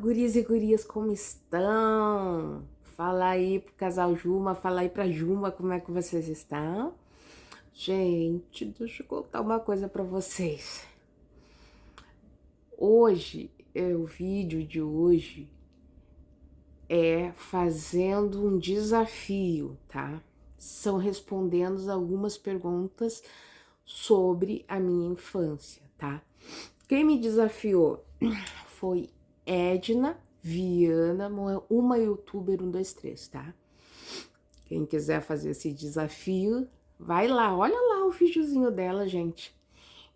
guris e gurias, como estão? Fala aí pro casal Juma, fala aí pra Juma como é que vocês estão. Gente, deixa eu contar uma coisa pra vocês. Hoje, o vídeo de hoje é fazendo um desafio, tá? São respondendo algumas perguntas sobre a minha infância, tá? Quem me desafiou foi Edna Viana, uma youtuber 123, tá? Quem quiser fazer esse desafio, vai lá, olha lá o videozinho dela, gente.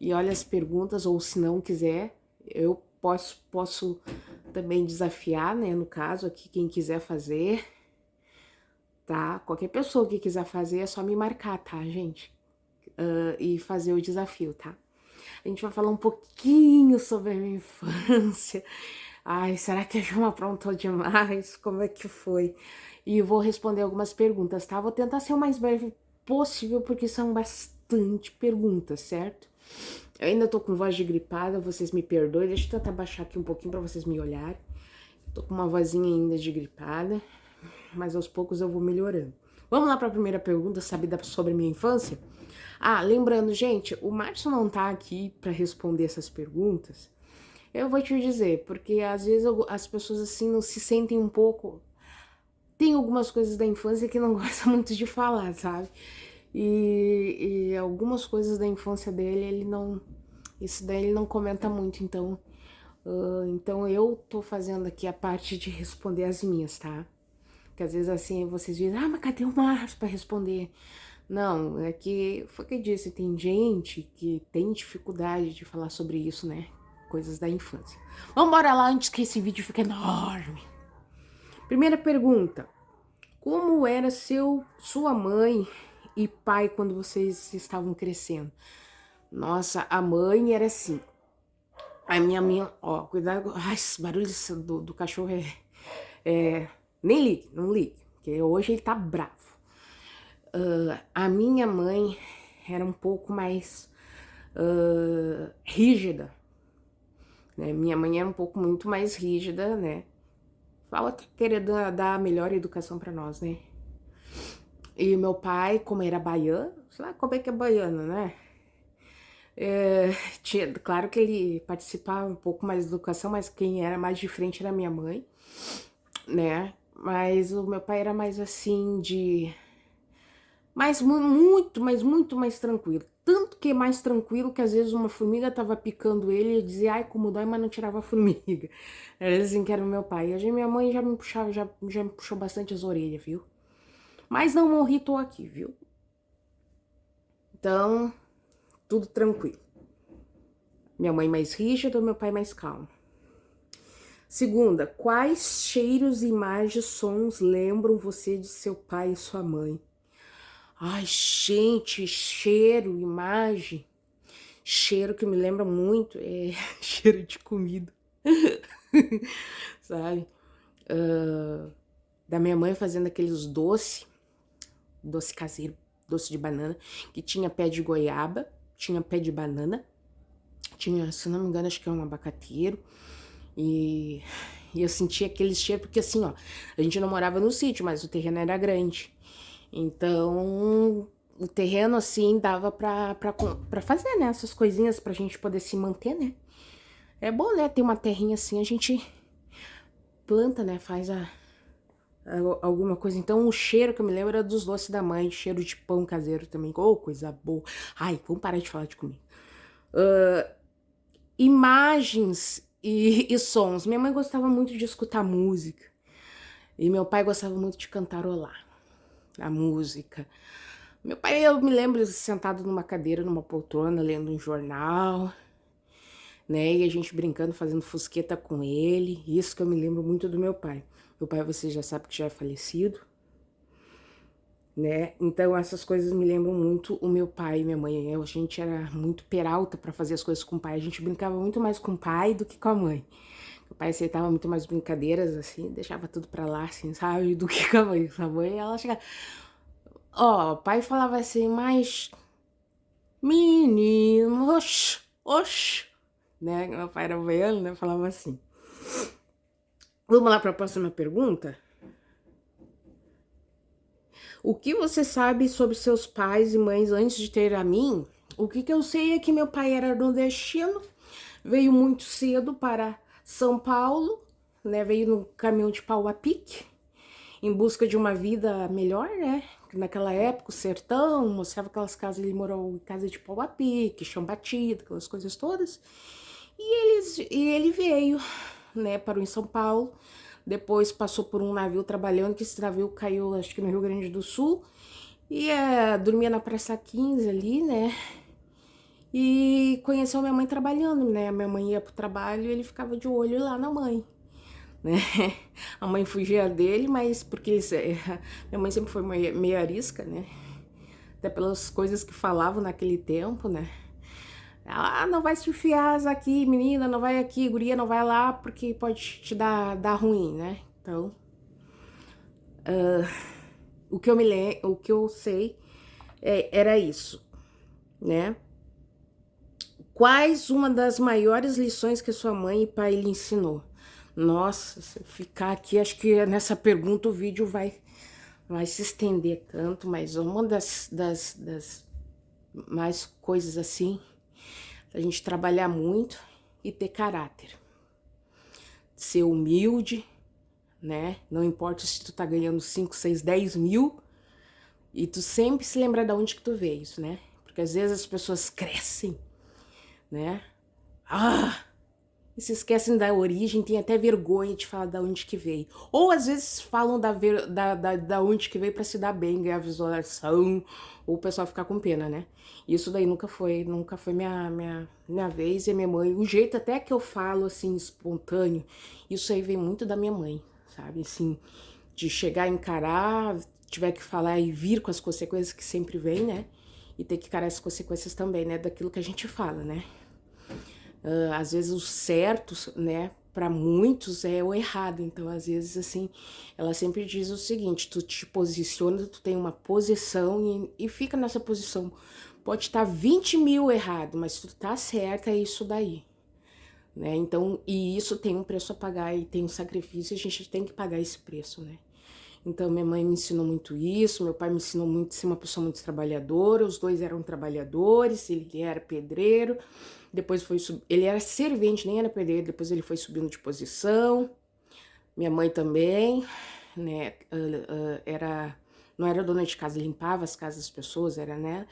E olha as perguntas, ou se não quiser, eu posso também desafiar, né? No caso aqui, quem quiser fazer, tá? Qualquer pessoa que quiser fazer é só me marcar, tá, gente? E fazer o desafio, tá? A gente vai falar um pouquinho sobre a minha infância. Ai, será que a Juma aprontou demais? Como é que foi? E eu vou responder algumas perguntas, tá? Vou tentar ser o mais breve possível, porque são bastante perguntas, certo? Eu ainda tô com voz de gripada, vocês me perdoem. Deixa eu tentar baixar aqui um pouquinho pra vocês me olharem. Tô com uma vozinha ainda de gripada, mas aos poucos eu vou melhorando. Vamos lá para a primeira pergunta, saber sobre minha infância? Ah, lembrando, gente, o Márcio não tá aqui para responder essas perguntas. Eu vou te dizer, porque às vezes as pessoas assim não se sentem um pouco. Tem algumas coisas da infância que não gosta muito de falar, sabe? E algumas coisas da infância dele, ele não. Isso daí ele não comenta muito, então. Então eu tô fazendo aqui a parte de responder as minhas, tá? Que às vezes assim vocês dizem, ah, mas cadê o Márcio para responder? Não, é que foi o que eu disse, tem gente que tem dificuldade de falar sobre isso, né? Coisas da infância. Vamos embora lá antes que esse vídeo fique enorme. Primeira pergunta: como era sua mãe e pai quando vocês estavam crescendo? Nossa, a mãe era assim. A minha, ó, cuidado. Ai, esse barulho do cachorro nem ligue, não ligue, porque hoje ele tá bravo. A minha mãe era um pouco mais rígida, né? Minha mãe era um pouco muito mais rígida, né? Fala que queria dar a melhor educação para nós, né? E meu pai, como era baiano, sei lá como é que é baiano, né? Claro que ele participava um pouco mais da educação, mas quem era mais de frente era minha mãe, né? Mas o meu pai era mais assim de mas muito mais tranquilo. Tanto que mais tranquilo que às vezes uma formiga tava picando ele e ele dizia, ai, como dói, mas não tirava a formiga. Era assim que era o meu pai. E a minha mãe já me puxava, já me puxou bastante as orelhas, viu? Mas não morri, tô aqui, viu? Então, tudo tranquilo. Minha mãe mais rígida, meu pai mais calmo. Segunda, quais cheiros, imagens, sons lembram você de seu pai e sua mãe? Ai, gente, cheiro, imagem. Cheiro que me lembra muito é cheiro de comida, sabe? Da minha mãe fazendo aqueles doce caseiro, doce de banana, que tinha pé de goiaba, tinha pé de banana, tinha, se não me engano, acho que é um abacateiro, e eu sentia aquele cheiro, porque assim, ó, a gente não morava no sítio, mas o terreno era grande, então o terreno, assim, dava pra fazer, né, essas coisinhas pra gente poder se manter, né? É bom, né, ter uma terrinha assim, a gente planta, né, faz alguma coisa. Então, o cheiro que eu me lembro era dos doces da mãe, cheiro de pão caseiro também. Oh, coisa boa. Ai, vamos parar de falar de comida. Imagens e sons. Minha mãe gostava muito de escutar música. E meu pai gostava muito de cantarolar a música. Meu pai, eu me lembro sentado numa cadeira, numa poltrona, lendo um jornal, né? E a gente brincando, fazendo fusqueta com ele. Isso que eu me lembro muito do meu pai. Meu pai, você já sabe que já é falecido, né? Então essas coisas me lembram muito o meu pai e minha mãe. A gente era muito peralta para fazer as coisas com o pai. A gente brincava muito mais com o pai do que com a mãe. O pai aceitava muito mais brincadeiras, assim, deixava tudo pra lá, assim, sabe? Do que com a mãe. A mãe, ela chegava... Ó, o pai falava assim, mas... Menino, oxe, oxe, né? Meu pai era baiano, né? Falava assim. Vamos lá para a próxima pergunta? O que você sabe sobre seus pais e mães antes de ter a mim? O que eu sei é que meu pai era nordestino, veio muito cedo para São Paulo, né? Veio no caminhão de pau a pique, em busca de uma vida melhor, né? Naquela época, o sertão, mostrava aquelas casas, ele morou em casa de pau a pique, chão batido, aquelas coisas todas. E ele veio, né, parou em São Paulo, depois passou por um navio trabalhando, que esse navio caiu, acho que no Rio Grande do Sul, e dormia na Praça 15 ali, né, e conheceu minha mãe trabalhando, né, a minha mãe ia pro trabalho e ele ficava de olho lá na mãe, né, a mãe fugia dele, mas porque eles, minha mãe sempre foi meio arisca, né, até pelas coisas que falavam naquele tempo, né. Ah, não vai se enfiar aqui, menina, não vai aqui, guria, não vai lá, porque pode te dar ruim, né? Então, o que eu sei era isso, né? Quais uma das maiores lições que sua mãe e pai lhe ensinou? Nossa, se eu ficar aqui, acho que nessa pergunta o vídeo vai se estender tanto, mas uma das mais coisas assim, a gente trabalhar muito e ter caráter. Ser humilde, né? Não importa se tu tá ganhando 5, 6, 10 mil, e tu sempre se lembra de onde que tu veio, né? Porque às vezes as pessoas crescem, né? E se esquecem da origem, tem até vergonha de falar da onde que veio. Ou às vezes falam da onde que veio para se dar bem, ganhar visualização, ou o pessoal ficar com pena, né? Isso daí nunca foi minha vez e minha mãe. O jeito até que eu falo, assim, espontâneo, isso aí vem muito da minha mãe, sabe? Assim, de chegar a encarar, tiver que falar e vir com as consequências que sempre vem, né? E ter que encarar as consequências também, né? Daquilo que a gente fala, né? Às vezes o certo, né, para muitos é o errado. Então, às vezes, assim, ela sempre diz o seguinte: tu te posiciona, tu tem uma posição e fica nessa posição. Pode estar 20 mil errado, mas tu tá certa, é isso daí. Né? Então, e isso tem um preço a pagar e tem um sacrifício, a gente tem que pagar esse preço, né? Então, minha mãe me ensinou muito isso, meu pai me ensinou muito a ser uma pessoa muito trabalhadora, os dois eram trabalhadores, ele era pedreiro, depois ele era servente, nem era pedreiro, depois ele foi subindo de posição, minha mãe também, né, não era dona de casa, limpava as casas das pessoas, era, né,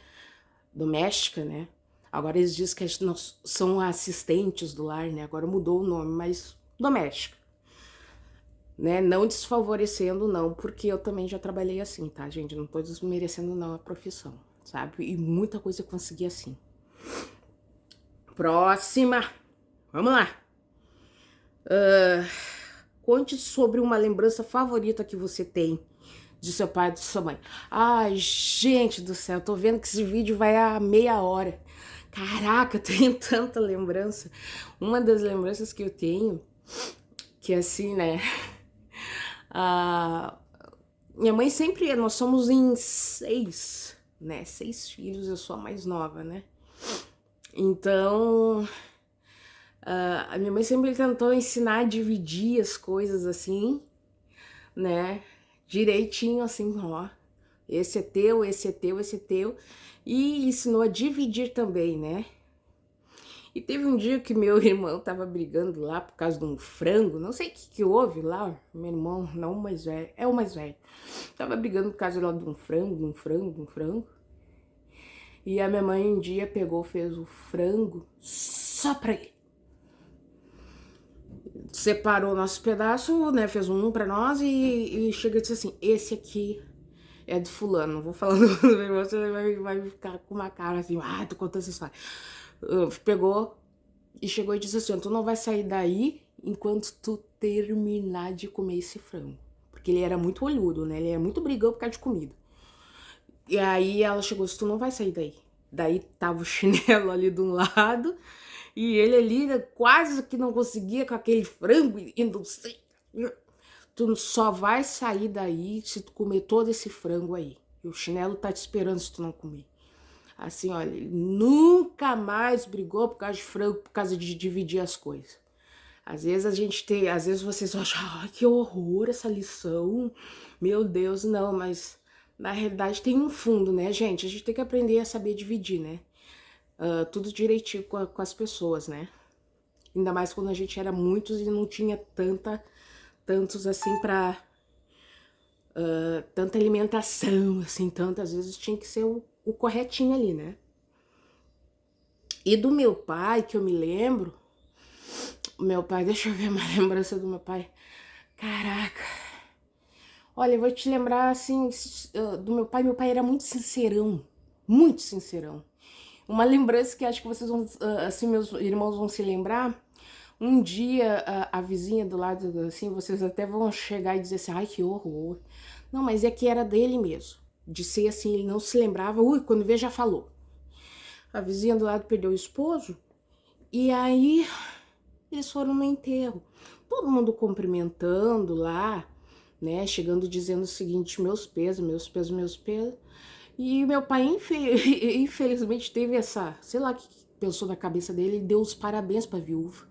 doméstica, né, agora eles dizem que são assistentes do lar, né, agora mudou o nome, mas doméstica. Né, não desfavorecendo não, porque eu também já trabalhei assim, tá, gente? Não tô desmerecendo não a profissão, sabe? E muita coisa eu consegui assim. Próxima! Vamos lá! Conte sobre uma lembrança favorita que você tem de seu pai e de sua mãe. Ai, gente do céu, tô vendo que esse vídeo vai a meia hora. Caraca, eu tenho tanta lembrança. Uma das lembranças que eu tenho, que assim, né... minha mãe sempre, nós somos em 6, né? 6 filhos, eu sou a mais nova, né? Então, a minha mãe sempre tentou ensinar a dividir as coisas assim, né? Direitinho, assim, ó. Esse é teu, esse é teu, esse é teu. E ensinou a dividir também, né? E teve um dia que meu irmão tava brigando lá por causa de um frango, não sei o que houve lá, meu irmão, não o mais velho, é o mais velho. Tava brigando por causa lá de um frango. E a minha mãe um dia pegou, fez o frango só pra ele. Separou o nosso pedaço, né, fez um pra nós e chega e disse assim, esse aqui é de fulano, não vou falar do meu irmão, você vai ficar com uma cara assim, tô contando essa história. Pegou e chegou e disse assim, tu não vai sair daí enquanto tu terminar de comer esse frango. Porque ele era muito olhudo, né, ele era muito brigão por causa de comida. E aí ela chegou e disse, tu não vai sair daí. Daí tava o chinelo ali de um lado e ele ali né, quase que não conseguia com aquele frango e não sei. Tu só vai sair daí se tu comer todo esse frango aí. E o chinelo tá te esperando se tu não comer. Assim, olha, ele nunca mais brigou por causa de frango, por causa de dividir as coisas. Às vezes a gente tem, às vezes vocês acham, ai, que horror essa lição, meu Deus, não, mas na realidade tem um fundo, né, gente? A gente tem que aprender a saber dividir, né? Tudo direitinho com as pessoas, né? Ainda mais quando a gente era muitos e não tinha tantos assim pra tanta alimentação, assim, tantas vezes tinha que ser o corretinho ali, né? E do meu pai, que eu me lembro, meu pai, deixa eu ver uma lembrança do meu pai. Caraca. Olha, eu vou te lembrar, assim, do meu pai era muito sincerão, muito sincerão. Uma lembrança que acho que vocês vão, assim, meus irmãos vão se lembrar. Um dia, a vizinha do lado, assim, vocês até vão chegar e dizer assim, ai, que horror. Não, mas é que era dele mesmo. De ser assim, ele não se lembrava. Ui, quando vê, já falou. A vizinha do lado perdeu o esposo. E aí, eles foram no enterro. Todo mundo cumprimentando lá, né? Chegando dizendo o seguinte, meus pesos, meus pesos, meus pesos. E meu pai, infelizmente, teve essa, sei lá o que pensou na cabeça dele, e deu os parabéns pra viúva.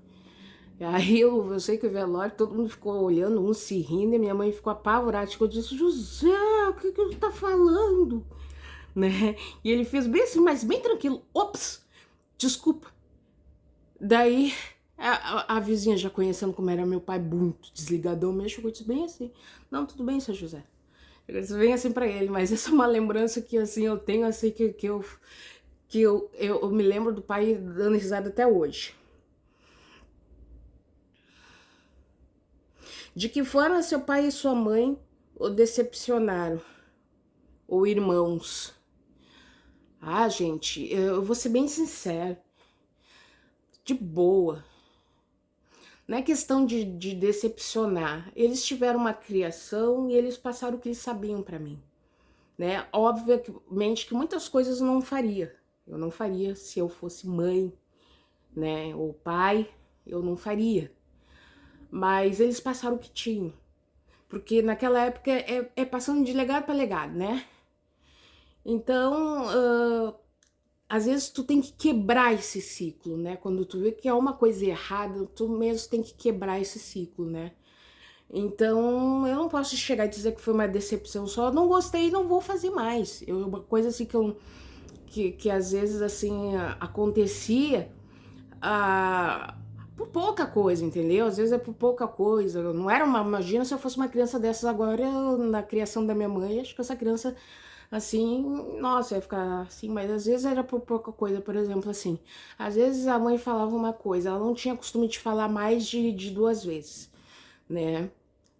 Aí eu sei que o velório, todo mundo ficou olhando, um se rindo, e minha mãe ficou apavorada. Eu disse, José, o que ele tá falando? Né? E ele fez bem assim, mas bem tranquilo. Ops, desculpa. Daí a vizinha, já conhecendo como era meu pai, muito desligadão, me chegou e disse bem assim, não, tudo bem, seu José. Eu disse bem assim pra ele, mas essa é uma lembrança que assim eu tenho, assim, eu me lembro do pai dando risada até hoje. De que forma seu pai e sua mãe o decepcionaram? Ou irmãos? Ah, gente, eu vou ser bem sincero. De boa. Não é questão de decepcionar. Eles tiveram uma criação e eles passaram o que eles sabiam pra mim. Né? Obviamente que muitas coisas eu não faria. Eu não faria se eu fosse mãe, né? Ou pai, eu não faria. Mas eles passaram o que tinham. Porque naquela época é passando de legado para legado, né? Então, às vezes tu tem que quebrar esse ciclo, né? Quando tu vê que é uma coisa errada, tu mesmo tem que quebrar esse ciclo, né? Então, eu não posso chegar e dizer que foi uma decepção só, não gostei, não vou fazer mais. Uma coisa assim que às vezes assim acontecia, por pouca coisa, entendeu? Às vezes é por pouca coisa. Não era uma. Imagina se eu fosse uma criança dessas agora, na criação da minha mãe, acho que essa criança, assim, nossa, ia ficar assim, mas às vezes era por pouca coisa, por exemplo, assim. Às vezes a mãe falava uma coisa, ela não tinha costume de falar mais de 2 vezes, né?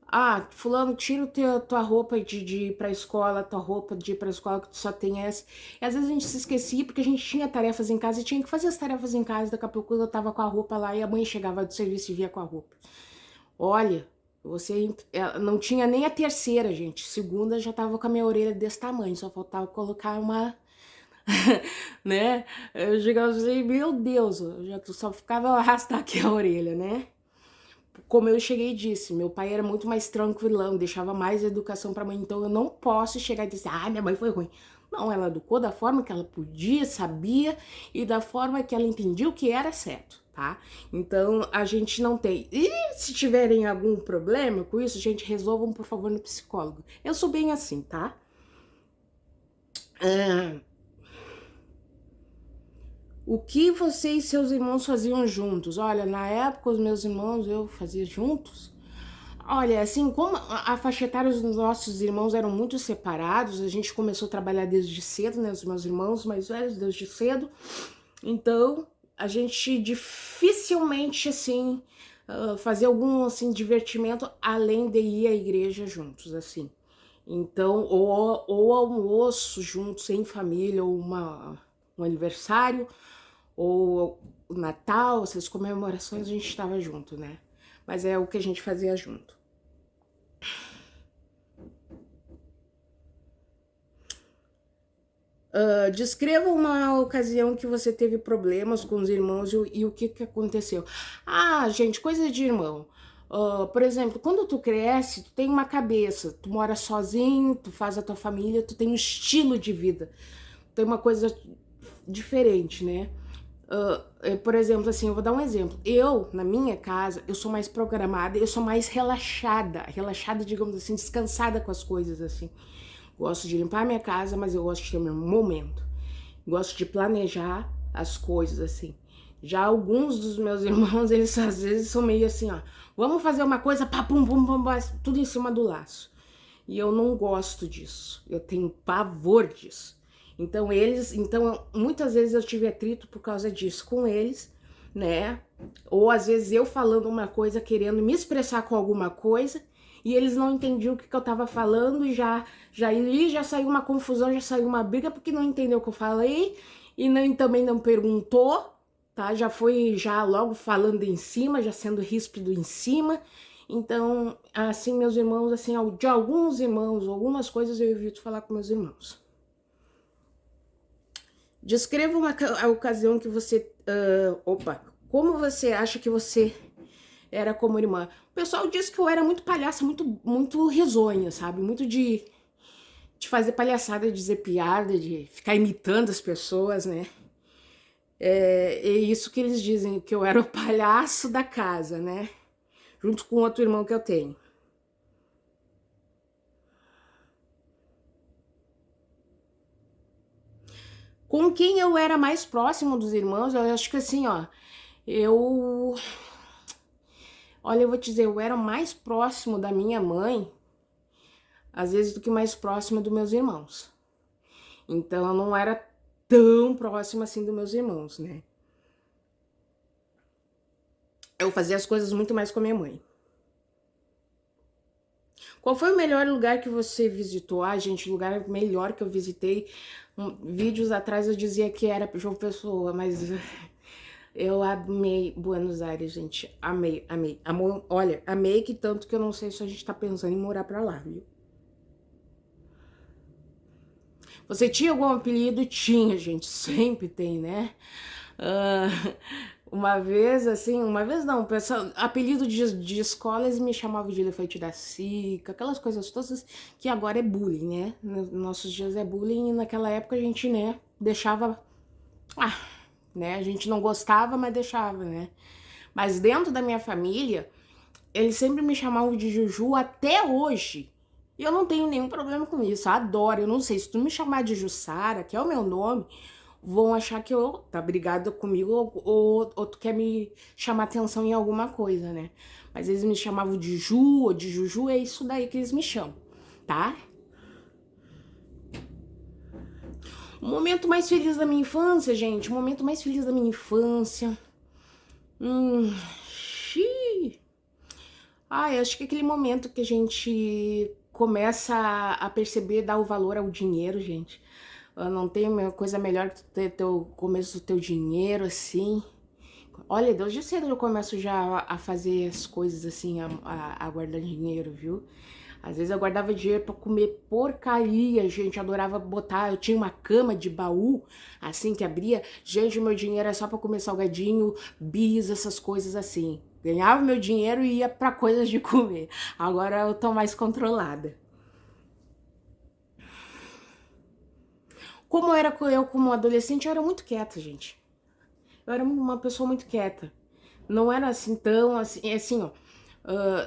Ah, fulano, tira tua roupa de ir pra escola, tua roupa de ir pra escola que tu só tem essa. E às vezes a gente se esquecia porque a gente tinha tarefas em casa e tinha que fazer as tarefas em casa. Daqui a pouco eu tava com a roupa lá e a mãe chegava do serviço e via com a roupa. Olha, não tinha nem a terceira, gente. Segunda já tava com a minha orelha desse tamanho, só faltava colocar uma, né? Eu chegava assim, meu Deus, eu já só ficava arrastar aqui a orelha, né? Como eu cheguei e disse, meu pai era muito mais tranquilão, deixava mais educação pra mãe, então eu não posso chegar e dizer, ah, minha mãe foi ruim. Não, ela educou da forma que ela podia, sabia e da forma que ela entendia o que era certo, tá? Então a gente não tem. E se tiverem algum problema com isso, gente, resolvam por favor no psicólogo. Eu sou bem assim, tá? O que você e seus irmãos faziam juntos? Olha, na época os meus irmãos eu fazia juntos. Olha, assim, como a faixa etária dos nossos irmãos eram muito separados, a gente começou a trabalhar desde cedo, né? Os meus irmãos mais velhos, desde cedo. Então, a gente dificilmente, assim, fazia algum, assim, divertimento além de ir à igreja juntos, assim. Então, ou almoço juntos em família, ou um aniversário, ou o Natal, essas comemorações, a gente estava junto, né? Mas é o que a gente fazia junto. Descreva uma ocasião que você teve problemas com os irmãos e o que aconteceu. Ah, gente, coisa de irmão. Por exemplo, quando tu cresce, tu tem uma cabeça, tu mora sozinho, tu faz a tua família, tu tem um estilo de vida, tem uma coisa diferente, né? Por exemplo, assim, eu vou dar um exemplo. Eu, na minha casa, eu sou mais programada, eu sou mais relaxada, digamos assim, descansada com as coisas, assim. Gosto de limpar a minha casa, mas eu gosto de ter meu momento. Gosto de planejar as coisas, assim. Já alguns dos meus irmãos, eles às vezes são meio assim, ó. Vamos fazer uma coisa, pá, pum, pum, pum, pum, tudo em cima do laço. E eu não gosto disso. Eu tenho pavor disso. Então muitas vezes eu tive atrito por causa disso com eles, né? Ou às vezes eu falando uma coisa, querendo me expressar com alguma coisa, e eles não entendiam o que eu tava falando, e já saiu uma confusão, já saiu uma briga, porque não entendeu o que eu falei, e também não perguntou, tá? Já foi já logo falando em cima, já sendo ríspido em cima. Então, assim, meus irmãos, assim, de alguns irmãos, algumas coisas eu evito falar com meus irmãos. Descreva a ocasião que você... como você acha que você era como irmã? O pessoal disse que eu era muito palhaça, muito risonha, sabe? Muito de fazer palhaçada, de dizer piada, de ficar imitando as pessoas, né? É isso que eles dizem, que eu era o palhaço da casa, né? Junto com outro irmão que eu tenho. Com quem eu era mais próximo dos irmãos, eu acho que assim, ó, eu... Olha, eu vou te dizer, eu era mais próximo da minha mãe, às vezes, do que mais próximo dos meus irmãos. Então, eu não era tão próxima assim dos meus irmãos, né? Eu fazia as coisas muito mais com a minha mãe. Qual foi o melhor lugar que você visitou? Ah, gente, o lugar melhor que eu visitei... Vídeos atrás eu dizia que era João Pessoa, mas... Eu amei Buenos Aires, gente. Amei, amei. Olha, amei que tanto que eu não sei se a gente tá pensando em morar pra lá, viu? Você tinha algum apelido? Tinha, gente. Sempre tem, né? Uma vez, assim, uma vez não, pessoal, apelido de escola eles me chamavam de elefante da Sica, aquelas coisas todas que agora é bullying, né? Nos nossos dias é bullying e naquela época a gente, né, deixava... né? A gente não gostava, mas deixava, né? Mas dentro da minha família, eles sempre me chamavam de Juju até hoje. E eu não tenho nenhum problema com isso, adoro. Eu não sei, se tu me chamar de Jussara, que é o meu nome, vão achar que eu tá brigada comigo ou tu quer me chamar atenção em alguma coisa, né? Mas eles me chamavam de Ju ou de Juju, é isso daí que eles me chamam, tá? O momento mais feliz da minha infância, gente, o momento mais feliz da minha infância... xiii. Acho que aquele momento que a gente começa a perceber, dar o valor ao dinheiro, gente. Não tem coisa melhor que ter teu começo do teu dinheiro, assim. Olha, desde cedo eu começo já a fazer as coisas assim, a guardar dinheiro, viu? Às vezes eu guardava dinheiro pra comer porcaria, gente, adorava botar, eu tinha uma cama de baú, assim, que abria, gente, o meu dinheiro era só pra comer salgadinho, bis, essas coisas assim. Ganhava meu dinheiro e ia pra coisas de comer. Agora eu tô mais controlada. Como era eu como adolescente, eu era muito quieta, gente. Eu era uma pessoa muito quieta. Não era assim tão assim, assim, ó.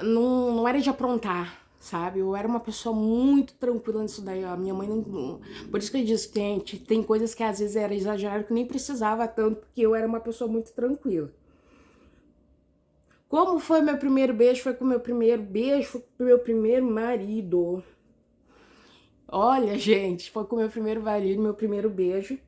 Não era de aprontar, sabe? Eu era uma pessoa muito tranquila nisso daí. A minha mãe não. Por isso que eu disse que tem coisas que às vezes era exagerado, que nem precisava tanto, porque eu era uma pessoa muito tranquila. Como foi meu primeiro beijo? Foi com meu primeiro beijo, foi com meu primeiro marido. Olha, gente, foi com meu primeiro marido, meu primeiro beijo.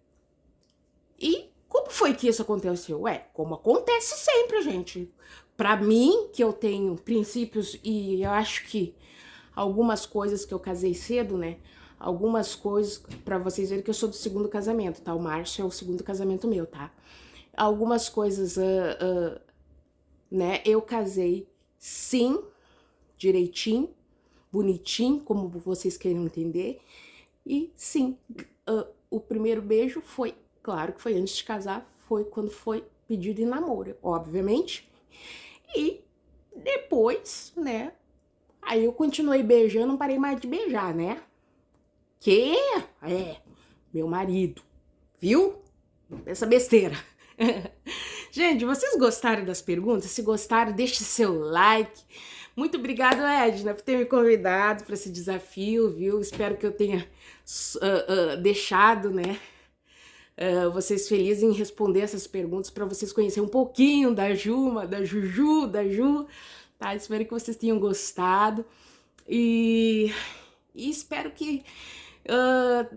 E como foi que isso aconteceu? Como acontece sempre, gente. Pra mim, que eu tenho princípios e eu acho que algumas coisas que eu casei cedo, né? Algumas coisas, pra vocês verem que eu sou do segundo casamento, tá? O Márcio é o segundo casamento meu, tá? Algumas coisas, né? Eu casei, sim, direitinho, bonitinho, como vocês queiram entender. E sim, o primeiro beijo foi, claro que foi antes de casar, foi quando foi pedido em namoro, obviamente. E depois, né, aí eu continuei beijando, não parei mais de beijar, né? Que? Meu marido, viu? Não pensa besteira. Gente, vocês gostaram das perguntas? Se gostaram, deixe seu like. Muito obrigado, Edna, por ter me convidado para esse desafio, viu? Espero que eu tenha deixado, né, vocês felizes em responder essas perguntas para vocês conhecerem um pouquinho da Juma, da Juju, da Ju, tá? Espero que vocês tenham gostado e espero que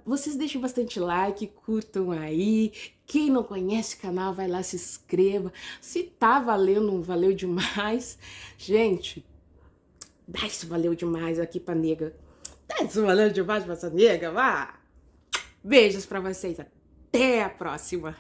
vocês deixem bastante like, curtam aí. Quem não conhece o canal, vai lá, se inscreva. Se tá valendo, valeu demais. Gente, dá isso valeu demais aqui pra nega. Dá isso valeu demais pra essa nega, vá. Beijos pra vocês, até a próxima.